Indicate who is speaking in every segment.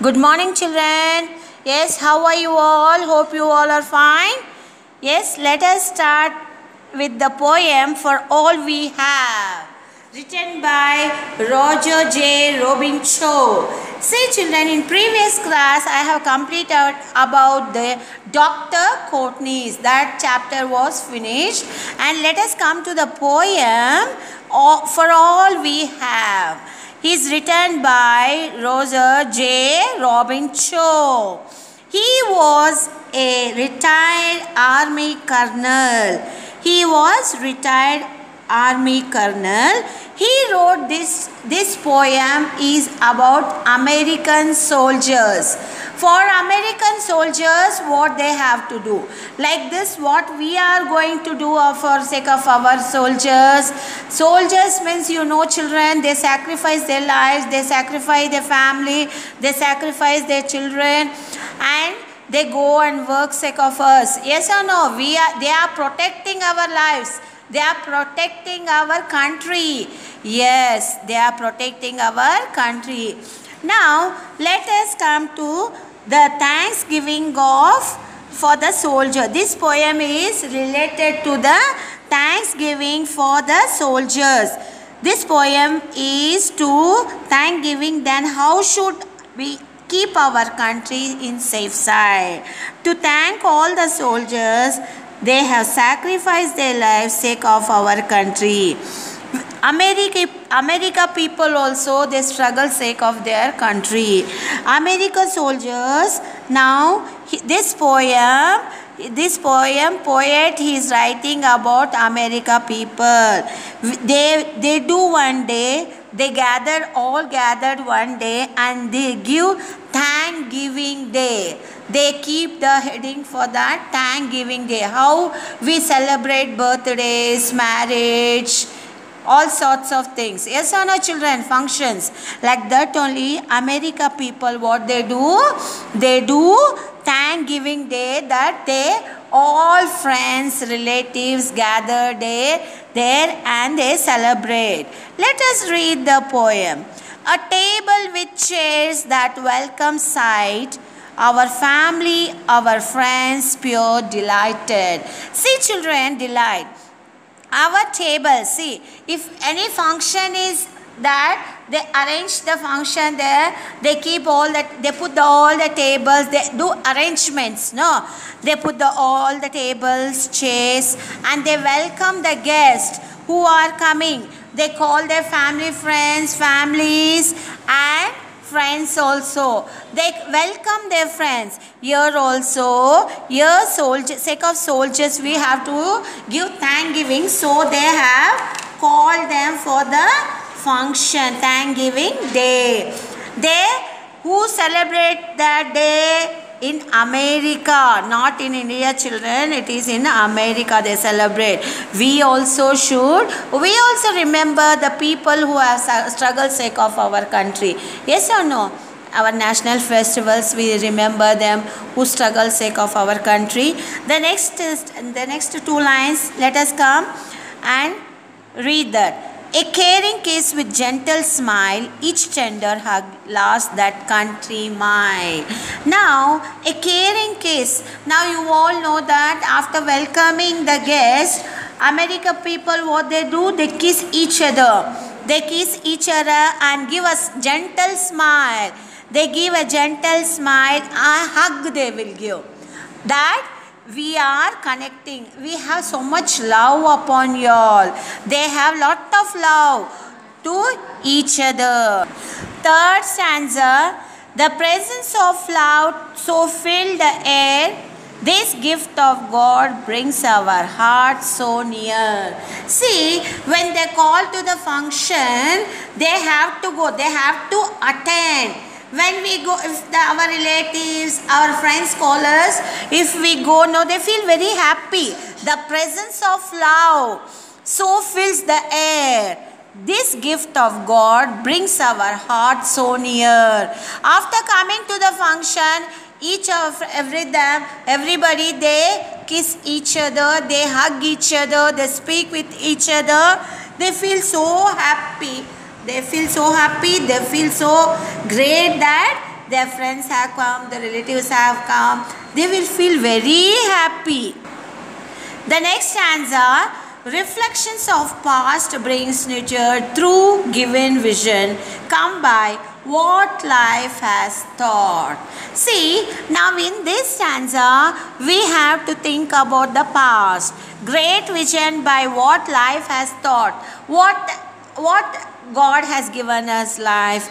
Speaker 1: Good morning, children. Yes, how are you all? Hope you all are fine. Yes, let us start with the poem For All We Have, written by Roger J. Robinson. See, children, in previous class I have completed about the Dr. Courtney's. That chapter was finished, and let us come to the poem For All We Have. He is written by Roger J. Robinson. He was a retired army colonel. He wrote this poem is about American soldiers. For American soldiers, what they have to do. Like this, what we are going to do for sake of our soldiers. Soldiers means, children, they sacrifice their lives, they sacrifice their family, they sacrifice their children, and they go and work sake of us. Yes or no? They are protecting our lives. They are protecting our country. Yes, they are protecting our country. Now, let us come to the Thanksgiving for the soldier. This poem is related to the Thanksgiving for the soldiers. This poem is to Thanksgiving. Then how should we keep our country in safe side? To thank all the soldiers, they have sacrificed their lives sake of our country. America people also, they struggle sake of their country. America soldiers. Now this poet, he is writing about America people. They do one day, they gathered one day, and they give Thanksgiving Day. They keep the heading for that Thanksgiving Day. How we celebrate birthdays, marriage, all sorts of things. Yes or no, children? Functions. Like that only America people, what they do? They do Thanksgiving Day, that they all friends, relatives gather there and they celebrate. Let us read the poem. A table with chairs that welcome sight, our family, our friends, pure delighted. See, children, delight. Our table, see, if any function is that, they arrange the function there, they keep all that, they put all the tables, they do arrangements, no? They put all the tables, chairs, and they welcome the guests who are coming. They call their families, and friends also. They welcome their friends. Here also, sake of soldiers, we have to give Thanksgiving. So they have called them for the function, Thanksgiving Day. They who celebrate that day in America, not in India, children. It is in America they celebrate. We also remember the people who have struggled sake of our country. Yes or no? Our national festivals, we remember them who struggle sake of our country. The next two lines, let us come and read that. A caring kiss with gentle smile, each tender hug lasts that country mile. Now, a caring kiss. Now you all know that after welcoming the guest, American people, what they do? They kiss each other. They kiss each other and give us gentle smile. They give a gentle smile, a hug they will give. That we are connecting. We have so much love upon you all. They have lot of love to each other. Third stanza. The presence of love so filled the air. This gift of God brings our hearts so near. See, when they call to the function, they have to go. They have to attend. When we go, if our relatives, our friends call us, if we go, no, they feel very happy. The presence of love so fills the air. This gift of God brings our heart so near. After coming to the function, everybody, they kiss each other, they hug each other, they speak with each other. They feel so happy. They feel so happy, they feel so great that their friends have come, their relatives have come, they will feel very happy. The next stanza, reflections of past brings nature through given vision, come by what life has taught. See, now in this stanza, we have to think about the past. Great vision by what life has taught. What God has given us life,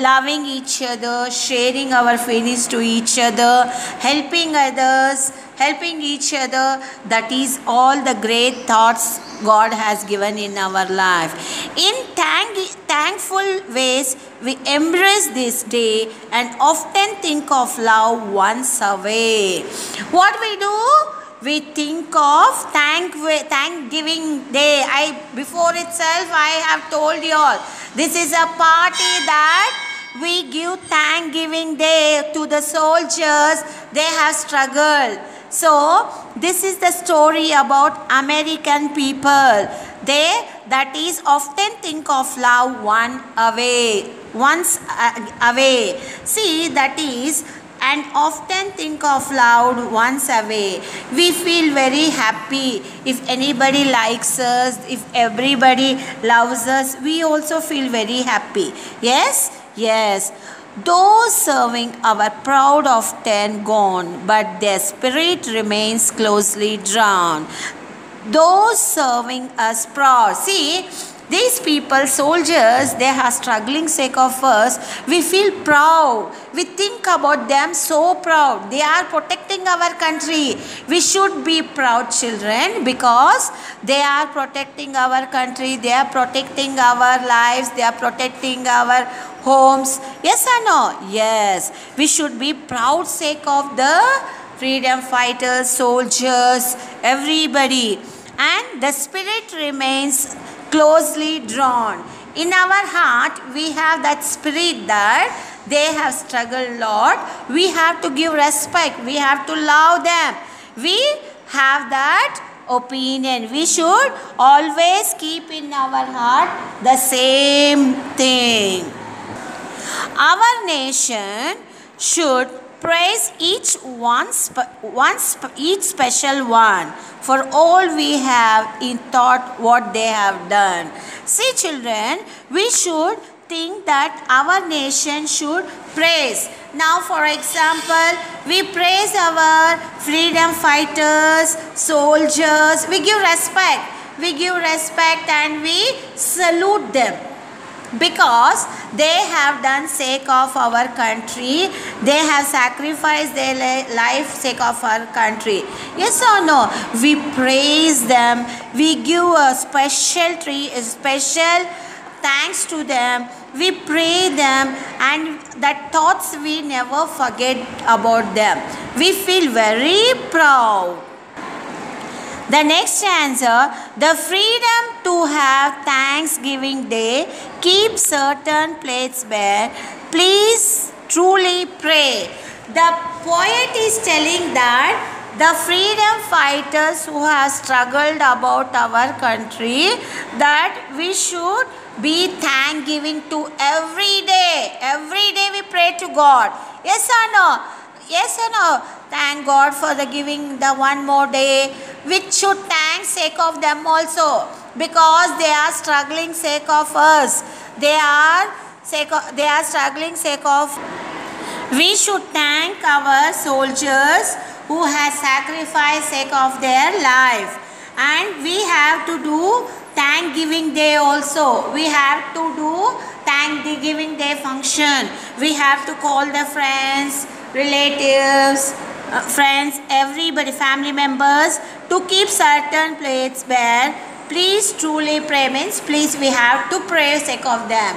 Speaker 1: loving each other, sharing our feelings to each other, helping others, helping each other. That is all the great thoughts God has given in our life. In thankful ways, we embrace this day and often think of love once away. What we do? We think of Thanksgiving Day. Before itself, I have told you all, this is a party that we give Thanksgiving Day to the soldiers. They have struggled. So, this is the story about American people. They, that is, often think of love once away. See, that is, and often think of love once away. We feel very happy if anybody likes us, if everybody loves us, we also feel very happy. Yes? Yes. Those serving are proud of 10 gone, but their spirit remains closely drawn. Those serving us proud. See, these people, soldiers, they are struggling sake of us. We feel proud. We think about them so proud. They are protecting our country. We should be proud, children, because they are protecting our country. They are protecting our lives. They are protecting our homes. Yes or no? Yes. We should be proud sake of the freedom fighters, soldiers, everybody. And the spirit remains closely drawn. In our heart, we have that spirit that they have struggled a lot. We have to give respect. We have to love them. We have that opinion. We should always keep in our heart the same thing. Our nation should praise each special one for all we have in thought what they have done. See, children, we should think that our nation should praise. Now, for example, we praise our freedom fighters, soldiers. We give respect. We give respect and we salute them, because they have done sake of our country. They have sacrificed their life sake of our country. Yes or no? We praise them. We give a special thanks to them. We pray them, and that thoughts we never forget about them. We feel very proud. The next answer, the freedom to have Thanksgiving Day, keep certain plates bare. Please truly pray. The poet is telling that the freedom fighters who have struggled about our country, that we should be thanksgiving to every day. Every day we pray to God. Yes or no? Yes or no? Thank God for the giving the one more day. We should thank sake of them also, because they are struggling sake of us. They are struggling sake of. We should thank our soldiers who have sacrificed sake of their life. And we have to do Thanksgiving Day also. We have to do Thanksgiving Day function. We have to call the friends, relatives, everybody, family members, to keep certain plates bare. Please truly pray means please we have to pray sake of them.